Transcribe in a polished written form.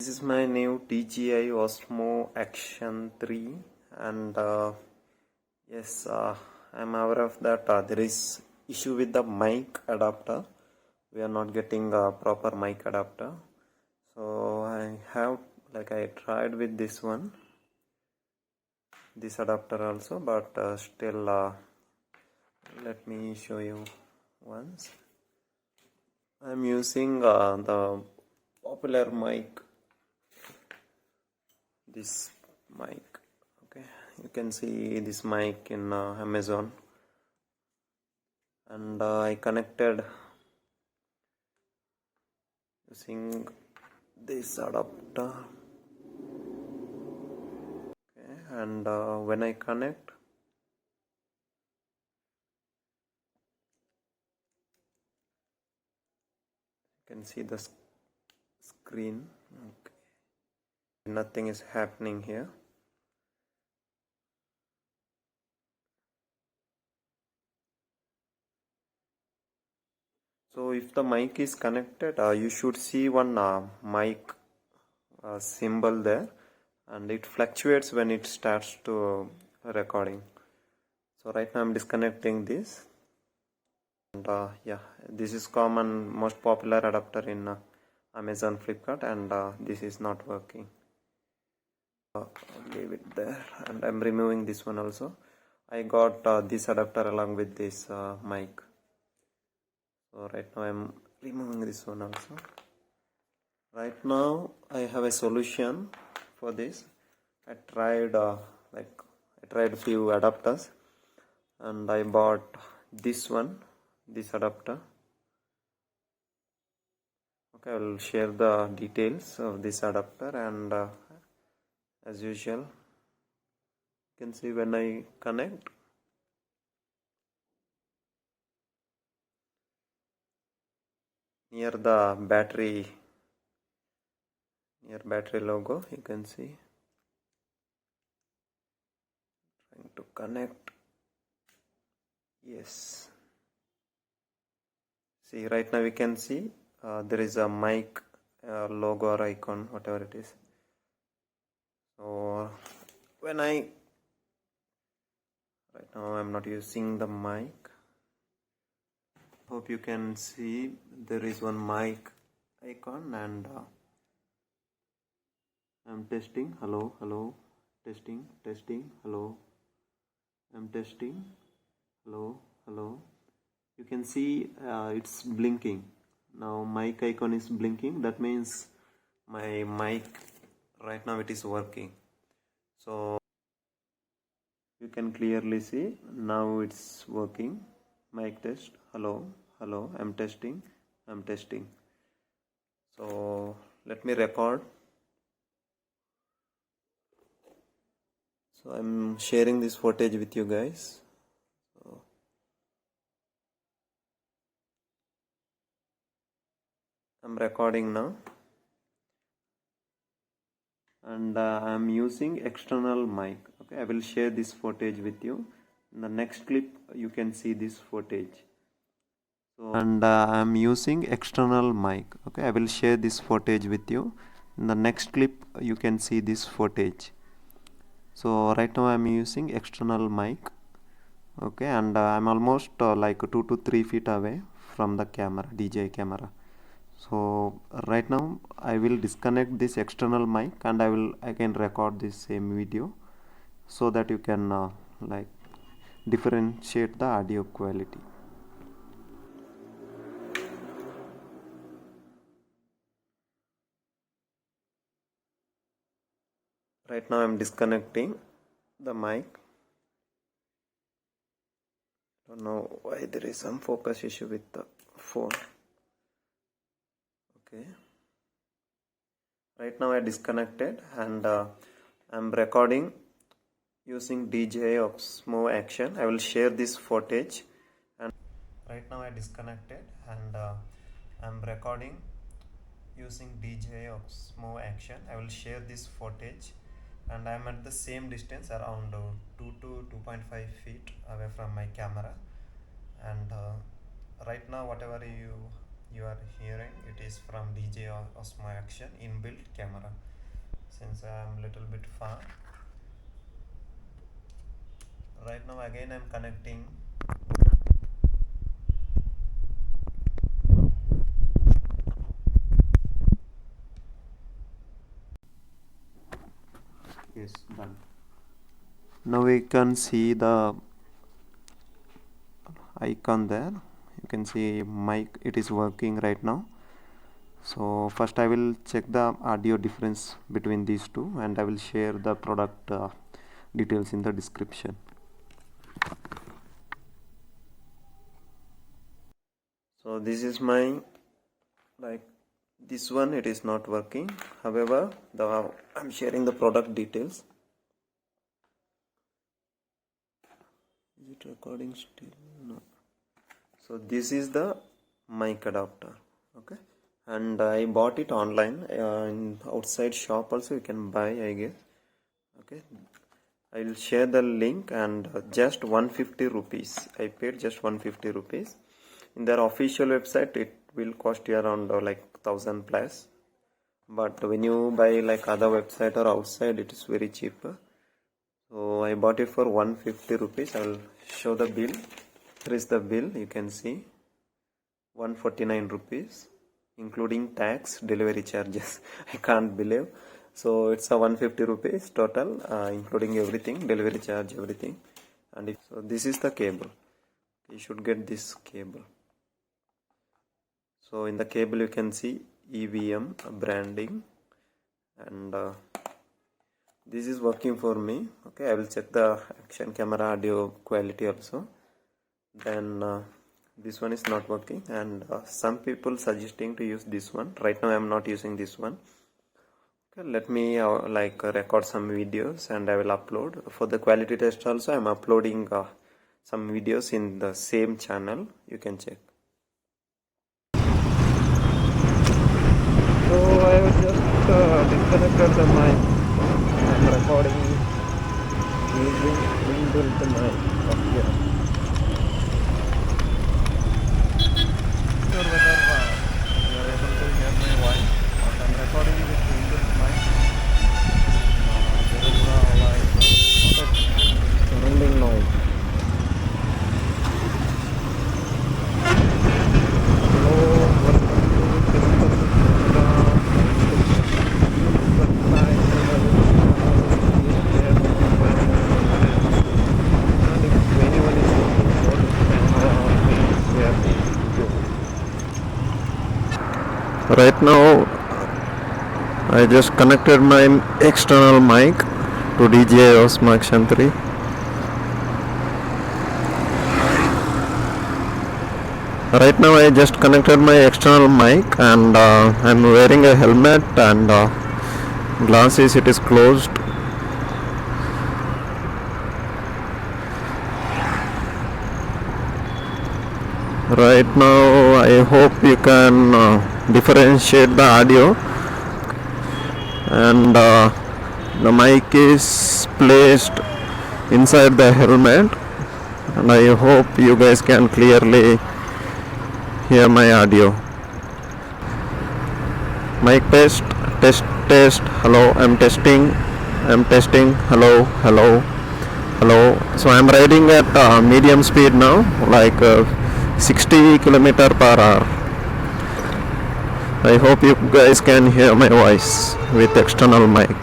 This is my new DJI Osmo Action 3, and yes, I'm aware of that there is issue with the mic adapter. We are not getting a proper mic adapter. So I tried with this adapter also, but still let me show you once. I'm using the popular mic, this mic. Okay, you can see this mic in Amazon, and I connected using this adapter. Okay, and when I connect, you can see the screen. Okay, nothing is happening here. So if the mic is connected, you should see one mic symbol there, and it fluctuates when it starts to recording. So right now I'm disconnecting this, and yeah, this is common, most popular adapter in Amazon, Flipkart, and this is not working. Leave it there, and I'm removing this one also. I got this adapter along with this mic. So right now I'm removing this one also. Right now I have a solution for this. I tried few adapters, and I bought this adapter. Okay, I will share the details of this adapter, and as usual, you can see when I connect, near the battery logo, you can see, trying to connect. Yes, see, right now we can see there is a mic logo or icon, whatever it is. So when right now I'm not using the mic. Hope you can see there is one mic icon, and I'm testing. Hello, testing, hello, I'm testing, hello. You can see it's blinking. Now mic icon is blinking. That means my mic right now it is working. So you can clearly see now it's working. Mic test. Hello, I'm testing. So let me record. So I'm sharing this footage with you guys. So I'm recording now, and I'm using external mic. Okay, I will share this footage with you. In the next clip you can see this footage. So, and I'm using external mic. Okay, I will share this footage with you. In the next clip you can see this footage. So right now I'm using external mic. Okay, and I'm almost like 2 to 3 feet away from the camera, DJI camera. So right now I will disconnect this external mic, and I will again record this same video, so that you can like differentiate the audio quality. Right now I'm disconnecting the mic. Don't know why there is some focus issue with the phone. Okay, right now I disconnected, and I'm recording using DJI Osmo Action. I will share this footage. And right now I disconnected, and I'm recording using DJI Osmo Action. I will share this footage, and I'm at the same distance, around 2 to 2.5 feet away from my camera. And right now whatever you you are hearing, it is from DJI Osmo Action inbuilt camera. Since I am little bit far, right now again I am connecting. Yes, done. Now we can see the icon there. You can see mic, it is working right now. So first I will check the audio difference between these two, and I will share the product details in the description. So this is my, like, this one, it is not working. However, I'm sharing the product details. Is it recording still? No. So this is the mic adapter. Okay, and I bought it online. In outside shop also you can buy, I guess. Okay, I will share the link, and just 150 rupees. I paid just 150 rupees. In their official website it will cost you around like 1000 plus, but when you buy like other website or outside, it is very cheaper. So I bought it for 150 rupees. I will show the bill. Here is the bill, you can see 149 rupees including tax, delivery charges. I can't believe. So it's a 150 rupees total, including everything, delivery charge, everything. And so this is the cable. You should get this cable. So in the cable you can see EVM branding, and this is working for me. Okay, I will check the action camera audio quality also. Then this one is not working, and some people suggesting to use this one. Right now I am not using this one. Okay, let me record some videos and I will upload. For the quality test also I am uploading some videos in the same channel. You can check. So I have just disconnected the mic. I am recording using inbuilt mic up here. Not sure whether you are able to hear my voice, but I am recording with inbuilt mic. There is a lot of surrounding noise. Right now I just connected my external mic to DJI Osmo Action 3. Right now I just connected my external mic, and I'm wearing a helmet, and glasses, it is closed. Right now I hope you can differentiate the audio, and the mic is placed inside the helmet, and I hope you guys can clearly hear my audio. Mic test, test, hello, I'm testing, hello, so I'm riding at medium speed now, like 60 km/h. I hope you guys can hear my voice with external mic.